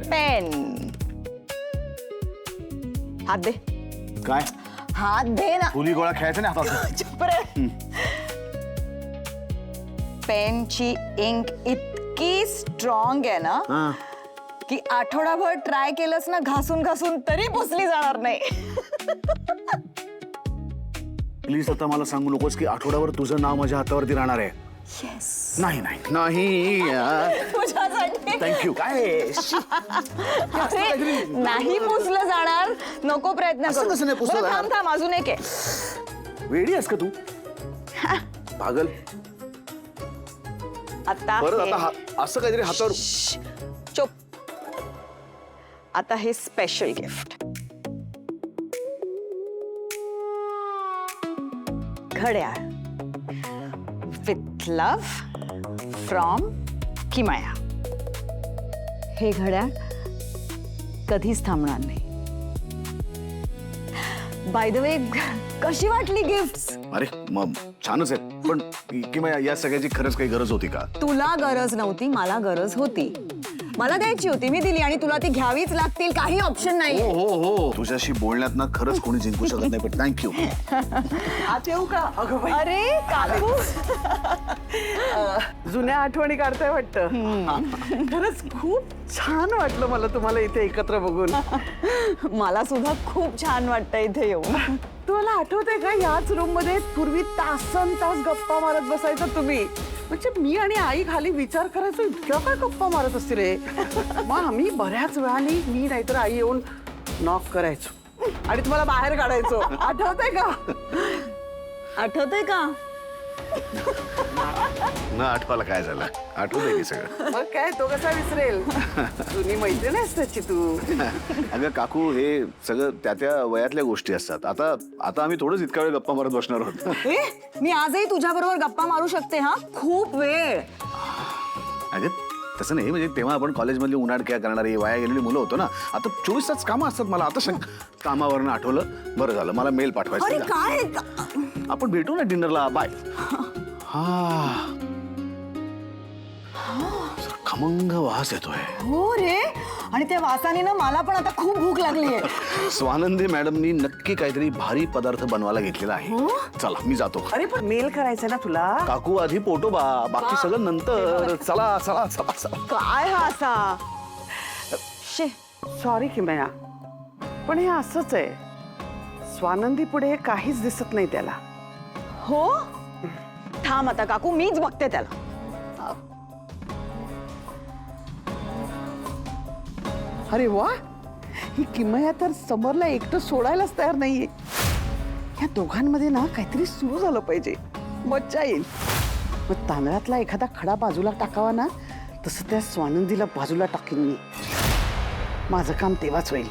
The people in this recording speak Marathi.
पेन. हात दे. काय हात दे ना. फुली गोळा खेळायचं नाही हातात. चुप रे. पेनची इंक इतकी स्ट्रॉंग आहे ना हा. की आठवडाभर ट्राय केलंस ना घासून घासून तरी पुसली जाणार नाही. प्लीज आता मला सांगू नकोस की आठवड्यावर तुझं नाव माझ्या हातावरती राहणार आहे. नाही नाही नाही. तुझ्यासाठी थँक्यू. काय अरे, नाही पुसलं जाणार. नको प्रयत्न असं करू. कसं नाही पुसलं बरं, थांब जाणार? थांब अजून एक आहे. वेडी आहेस का तू पागल. आता परत हे- आता असं काहीतरी हातावर. चुप. आता हे स्पेशल गिफ्ट. घड्याळ विथ लव्ह फ्रॉम किमया. हे घड्याळ कधीच थांबणार नाही. बाय द वे, कशी वाटली गिफ्ट? अरे मग छानच आहे पण किंवा या सगळ्याची खरंच काही गरज होती का? तुला गरज नव्हती, मला गरज होती. मला द्यायची होती, मी दिली आणि तुला ती घ्यावीच लागतील, काही ऑप्शन नाही. हो हो हो. तुझ्याशी बोलण्यात ना खरंच कोणी जिंकू शकत नाही पण थँक्यू. आत येऊ का? अगं बाई, अरे काकू, जुन्या आठवणी काढताय वाटतं. खरंच खूप छान वाटलं मला तुम्हाला इथे एकत्र बघून. मला सुद्धा खूप छान वाटतं इथे येऊन. तुम्हाला आठवतंय का याच रूम मध्ये पूर्वी तासन तास गप्पा मारत बसायचं तुम्ही? म्हणजे मी आणि आई खाली विचार करायचो, इतक्या काय गप्पा मारत असते रे. मग आम्ही बऱ्याच वेळाने मी नाहीतर आई येऊन नॉक करायचो आणि तुम्हाला बाहेर काढायचो. आठवतंय का? आठवतंय का? न आठवायला काय झालं? आठवतंय की सगळं. मग काय, तो कसा विसरेल? जुनी मैत्रीण आहेस त्याची तू. अगं काकू, हे सगळं त्या त्या वयातल्या गोष्टी असतात. आता आता आम्ही थोडंच इतका वेळ गप्पा मारत बसणार आहोत. ए, मी आजही तुझ्या बरोबर गप्पा मारू शकते. हा, खूप वेळ. अगं तसं नाही, म्हणजे तेव्हा आपण कॉलेजमधली उन्हाळक्या करणारी वाया गेलेली मुलं होतो ना. आता 24 तास कामं असतात. मला आता कामावरनं आठवलं. बरं झालं, मला मेल अरे पाठवायचं. काय? आपण भेटू ना डिनरला. बाय. हा, खमंग वास येतोय. हो रे, आणि त्या वासाने ना मला पण आता खूप भूक लागली आहे. स्वानंदी मॅडमनी नक्की काहीतरी भारी पदार्थ बनवायला घेतलेला आहे. चला मी जातो. अरे पण मेल करायचा ना तुला. काकू आधी पोटोबा, बाकी सगळं नंतर. चला चला चला चला. काय हा असा? शे, सॉरी किमया, पण हे असंच आहे. स्वानंदी पुढे काहीच दिसत नाही त्याला. हो, थांब आता काकू, मीच बघते त्याला. अरे वा, ही किमया तर समरला एकटं सोडायलाच तयार नाहीये. या दोघांमध्ये ना काहीतरी सुरू झालं पाहिजे, मज्जा येईल. मग तांदळातला एखादा खडा बाजूला टाकावा ना, तसं त्या स्वानंदीला बाजूला टाकीन मी. माझं काम तेव्हाच होईल.